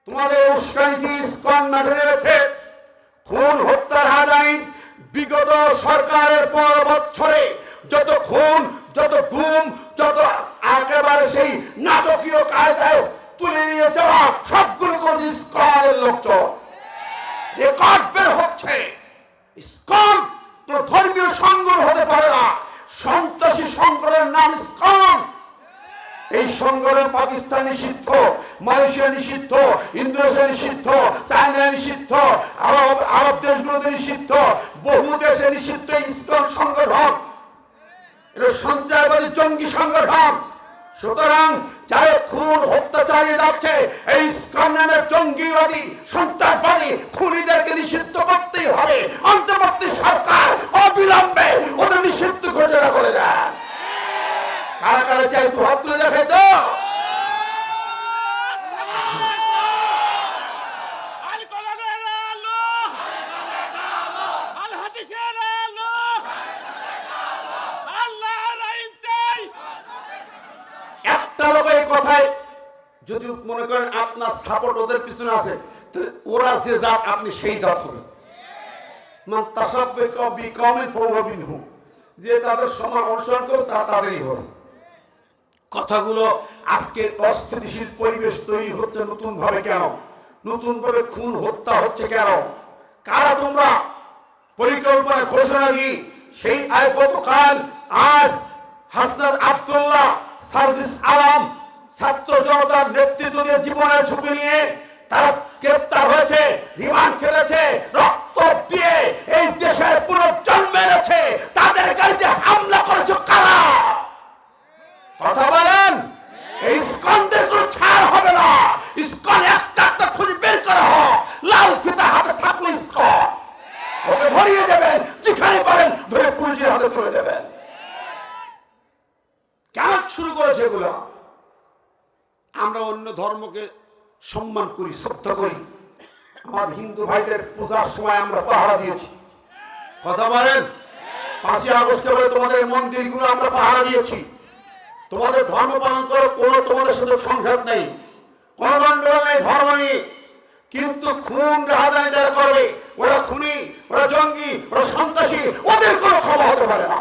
তোমাদের উস্কানিতে ইসকন মাঠে নেমেছে। খুন হত্যার হাজারি বিগত সরকারের 15 বছরে যত খুন, যত গুম, যত একেবারে সেই নাটকীয় কায়দায় তুলে নিয়ে যাওয়া সবগুলো করে ইসকনের লোকজন। রেকর্ড বের হচ্ছে। ইসকন তো ধর্মীয় সংগঠন হতে পারে না, সন্ত্রাসী সংগঠনের নাম ইসকন। এই সংগঠন পাকিস্তান নিষিদ্ধ, মালয়েশিয়া নিষিদ্ধ, ইন্দোনেশিয়া নিষিদ্ধ, চায়না নিষিদ্ধ, আরব দেশগুলোতে নিষিদ্ধ, বহু দেশে নিষিদ্ধ ইসকন সংগঠন। এটা সন্ত্রাসবাদী জঙ্গি সংগঠন। সুতরাং যারা খুন হত্যা চালিয়ে যাচ্ছে, এই ইসকন নামের জঙ্গিবাদী সন্ত্রাসবাদী খুনিদেরকে নিষিদ্ধ করতেই হবে। অন্তর্বর্তী সরকার অবিলম্বে ওদের নিষিদ্ধ ঘোষণা করে যায়। কারা কারা চাই তো হাত তুলে দেখে তো। একটা লোক এই কথায় যদি মনে করেন আপনার সাপোর্ট ওদের পিছনে আছে, তাহলে ওরা যে জাত আপনি সেই জাত হবেন। মান তাসাব্বাকা বিকওমিন ফাহুয়া মিনহুম, যে তাদের সমান অনুসরণ করবে তা তাদেরই হবে। কথাগুলো আজকে অস্থিতিশীল পরিবেশ তৈরি হচ্ছে নতুন ভাবে কেন? নতুন ভাবে খুন হত্যা হচ্ছে কেন? কারা তোমরা পরিকল্পনা ঘোষণা দিয়ে সেই আয় গতকাল আজ হাসনাত আব্দুল্লাহ, সার্জিস আলম ছাত্র জনতার নেতৃত্ব দিয়ে জীবনের ঝুঁকি নিয়ে তারা গ্রেপ্তার হয়েছে, রিমান্ড খেলেছে, রক্ত দিয়ে এই দেশের পুনর্জন্ম এনেছে। তাদের গাড়িতে হামলা করেছে কারা? কথা বলেন। এই ইসকনদের কোনো ছাড় হবে না। ইসকন একটা একটা খুঁজে বের করা হোক। লাল ফিতা হাতে থাকলে ইসকন ওকে ধরিয়ে দেবেন, যেখানে পারেন ধরে পুলিশের হাতে তুলে দেবেন। কেন শুরু করেছে এগুলো? আমরা অন্য ধর্মকে সম্মান করি, শ্রদ্ধা করি। আমার হিন্দু ভাইদের পূজার সময় আমরা পাহারা দিয়েছি। কথা বলেন। 5ই আগস্টে বলে তোমাদের মন্দিরগুলো আমরা পাহারা দিয়েছি। তোমাদের ধর্ম পালন করো, কোনো তোমাদের সাথে সংঘাত নেই, কোনো গন্ডগোল নেই ধর্ম নিয়ে। কিন্তু খুন রাহাজানি যারা করবে, ওরা খুনি, ওরা জঙ্গি, ওরা সন্ত্রাসী, ওদের কোনো ক্ষমা হতে পারে না।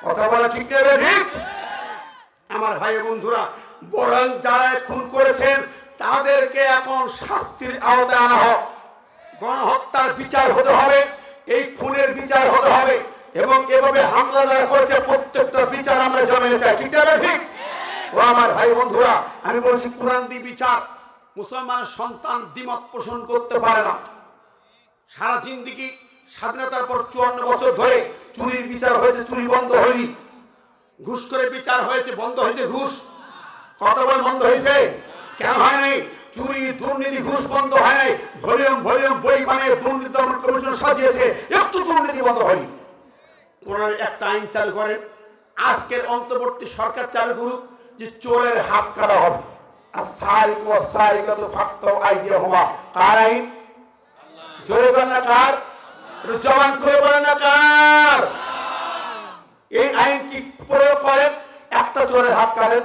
কথা বলা ঠিক নেবে ঠিক? আমার ভাই বন্ধুরা, বরং যারা খুন করেছেন তাদেরকে এখন শাস্তির আওতায় আনা হোক। গণহত্যার বিচার হতে হবে, এই খুনের বিচার হতে হবে, এবং এভাবে হামলা যারা করেছে প্রত্যেকটা বিচার আমরা জমিয়ে চাই। ঠিক আছে ঠিক? ও আমার ভাই বন্ধুরা, আমি বলছি কোরআন দি বিচার। মুসলমানের সন্তান দ্বিমত পোষণ করতে পারে না। সারা জিন্দিগি স্বাধীনতার পর 54 বছর ধরে চুরির বিচার হয়েছে, চুরি বন্ধ হয়নি। ঘুষ করে বিচার হয়েছে, বন্ধ হয়েছে ঘুষ? কথা বল, বন্ধ হয়েছে? কেন হয় নাই? চুরি, দুর্নীতি, ঘুষ বন্ধ হয় নাই। ভলিউম ভলিউম বই বানিয়ে দুর্নীতি দমন কমিশন সাজিয়েছে, একটু দুর্নীতি বন্ধ হয়নি। কোরআনের একটা আইন চালু করেন, আজকের অন্তর্বর্তী সরকার চালু করুক যে চোরের হাত কাটা হবে। আর সারিক ও সারিকাতু ফাকতাউ আইদিয়াহুমা। কার আইন? জোরে বলেন না কার? জবান করে বলেন না কার? এই আইন কি প্রয়োগ করেন? একটা চোরের হাত কাটেন,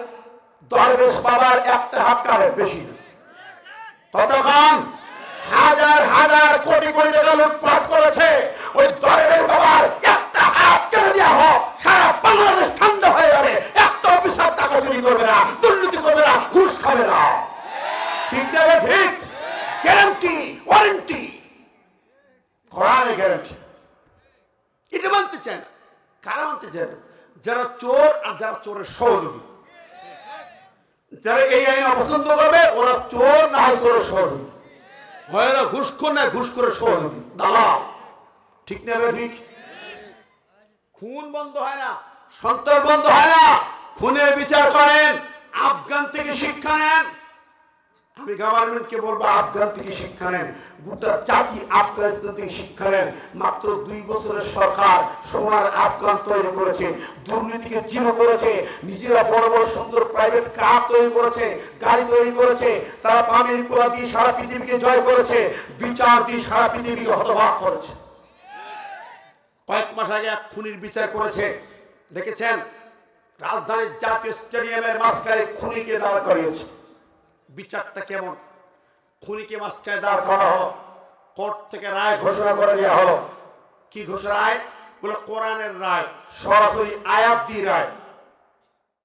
দরবেশ বাবার একটা হাত কাটেন, বেশি না। কতক্ষণ? হাজার হাজার কোটি কোটি টাকা লুটপাট করেছে, ওই দরবেশ বাবার একটা হাত কেটে দেওয়া হোক, সারা বাংলাদেশ ঠান্ডা হয়ে যাবে। একটা অফিসার টাকা চুরি করবে না, দুর্নীতি করবে না, ঘুষ খাবে না। ঠিক যাবে ঠিক? গ্যারান্টি, ওয়ারেন্টি, কোরআনের গ্যারান্টি। এটা মানতে চায় না। কারা মানতে চায় না? যারা চোর আর যারা চোরের সহযোগী। যারা এই আইন অপছন্দ করবে ওরা চোর, না হয় চোরের সহযোগী, হয় না ঘুষখোর, না ঘুষ করে সহযোগী, দালাল। ঠিক না ঠিক? খুন বন্ধ হয় না, সন্ত্রাস বন্ধ হয় না। খুনের বিচার করেন, আফগান থেকে শিক্ষা নেন। আমি গভর্নমেন্টকে বলবো আফগান থেকে শিক্ষা নেন, গোটা জাতি আফগানিস্তান থেকে শিক্ষা নেন। মাত্র 2 বছরের সরকার সোনার আফগান তৈরি করেছে, দুর্নীতিকে জিরো করেছে, নিজেরা বড় বড় সুন্দর প্রাইভেট কার তৈরি করেছে, গাড়ি তৈরি করেছে। তারা পামের কোলা দিয়ে সারা পৃথিবীকে জয় করেছে, বিচার দিয়ে সারা পৃথিবীকে হতবাক করেছে। কয়েক মাস আগে এক খুনির বিচার করেছে, দেখেছেন? রাজধানীর জাতীয় স্টেডিয়ামের মাঝখানে খুনিকে দাঁড় করিয়েছে। বিচারটা কেমন? খুনিকে মাঝখানে দাঁড় করা হলো, কোর্ট থেকে রায় ঘোষণা করে দেওয়া হলো। কি ঘোষণা? রায় বলে কোরআনের রায়, সরাসরি আয়াত দিয়ে রায়।